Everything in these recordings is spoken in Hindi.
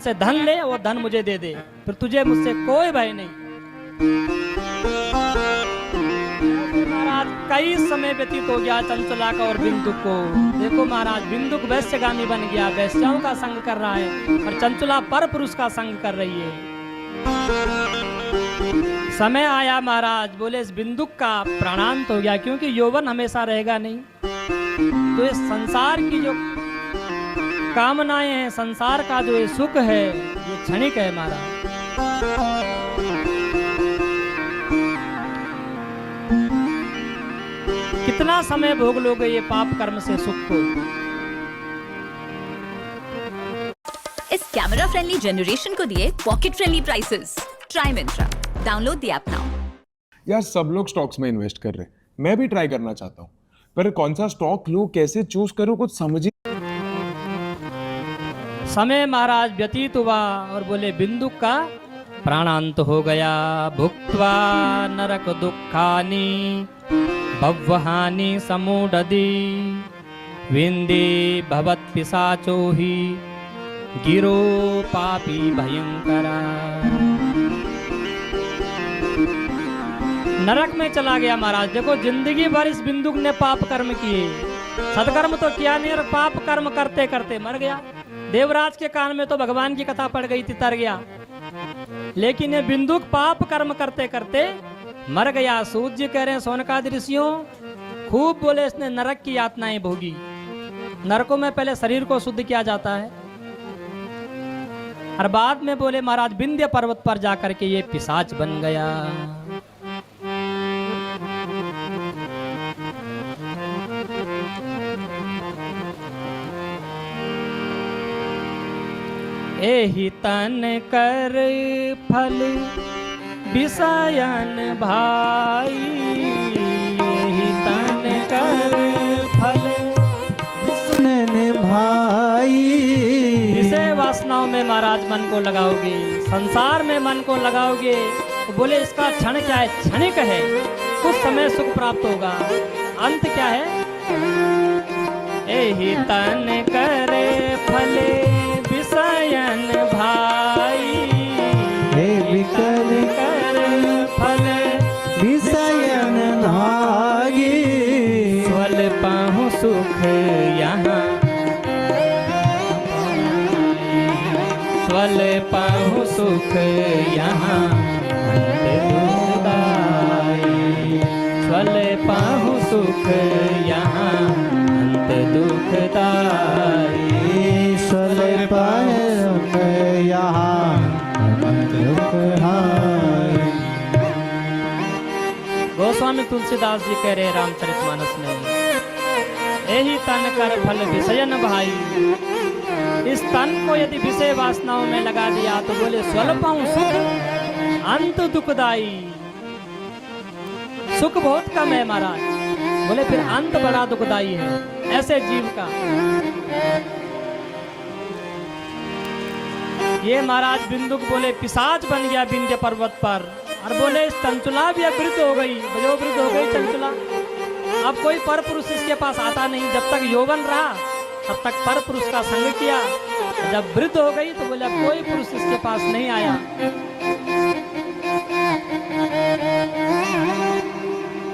से धन ले, वो धन मुझे दे दे, फिर तुझे मुझसे कोई भय नहीं। महाराज कई समय व्यतीत हो गया चंचला का और बिंदुक को। देखो महाराज, बिंदुक वैश्यगामी बन गया, वैश्याओं का संग कर रहा है, और चंचला पर पुरुष का संग कर रही है। समय आया महाराज, बोले इस बिंदुक का प्राणांत हो गया, क्योंकि यौवन हमेशा रहेगा नहीं। तो इस संसार की जो कामनाएं हैं, संसार का जो ये सुख है, ये क्षणिक है महाराज। कितना समय भोग लोगे ये पाप कर्म से सुख को। इस कैमरा फ्रेंडली जनरेशन को दिए pocket friendly prices. Try Myntra, download the app now. यार सब लोग स्टॉक्स में इन्वेस्ट कर रहे हैं, मैं भी ट्राई करना चाहता हूँ, पर कौन सा स्टॉक लूं, कैसे चूज करूं, कुछ समझ ही। समय महाराज व्यतीत हुआ और बोले बिंदुक का प्राणांत हो गया। भुक्त्वा नरक दुखानि भवहानि समूढ़धि विंदे भवत् पिशाचो ही गिरो पापी भयंकरा। नरक में चला गया महाराज। देखो जिंदगी भर इस बिंदुक ने पाप कर्म किए, सत्कर्म तो किया नहीं, और पाप कर्म करते करते मर गया। देवराज के कान में तो भगवान की कथा पड़ गई थी, तर गया। लेकिन ये बिंदुक पाप कर्म करते करते मर गया। सूत जी कह रहे हैं, सोनकादि ऋषियों खूब बोले इसने नरक की यातनाएं भोगी। नरकों में पहले शरीर को शुद्ध किया जाता है, और बाद में बोले महाराज विंध्य पर्वत पर जाकर के ये पिशाच बन गया। एहि तन कर फल विषयन भाई, एहि तन कर फल विषयन भाई। विषय वासनाओं में महाराज मन को लगाओगे, संसार में मन को लगाओगे, तो बोले इसका क्षण क्या है, क्षणिक है, कुछ समय सुख प्राप्त होगा, अंत क्या है। एहि तन करे फले विषयन भाई, हे विकल कर फल विषयन भागी। स्वल्पहु सुख यहाँ, स्वल्पहु सुख यहाँ अंत दुखदाई, स्वल्पहु सुख यहाँ अंत दुखदाई। गोस्वामी तुलसीदास जी कह रहे रामचरितमानस में, यही तन कर फल विषयन भाई। इस तन को यदि विषय वासनाओं में लगा दिया तो बोले स्वल्पहु सुख अंत दुखदाई। सुख बहुत कम है महाराज, बोले फिर अंत बड़ा दुखदाई है ऐसे जीव का। ये महाराज बिंदुक बोले पिशाच बन गया विंध्य पर्वत पर, और बोले इस चंचला भी अब वृद्ध हो गई, वयोवृद्ध हो गई चंचला। अब कोई पर पुरुष इसके पास आता नहीं, जब तक यौवन रहा तब तक पर पुरुष का संग किया, जब वृद्ध हो गई तो बोले अब कोई पुरुष इसके पास नहीं आया।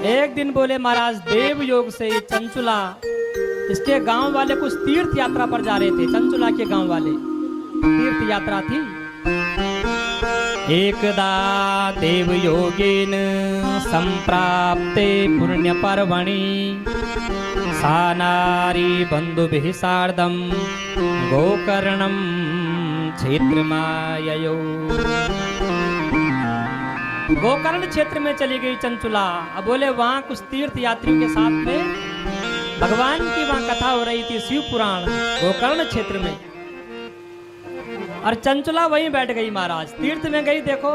एक दिन बोले महाराज देव योग से ये चंचुला, इसके गांव वाले कुछ तीर्थ यात्रा पर जा रहे थे, चंचुला के गांव वाले तीर्थ यात्रा थी। एकदा देव योगेन संप्राप्ते पुण्य पर्वणि सा नारी बंधुभिः सार्धं गोकर्णं क्षेत्रमाययौ। गोकर्ण क्षेत्र में चली गई चंचुला। अब बोले वहां कुछ तीर्थ यात्रियों के साथ में भगवान की वहां कथा हो रही थी, शिव पुराण, गोकर्ण क्षेत्र में। और चंचुला वहीं बैठ गई महाराज, तीर्थ में गई। देखो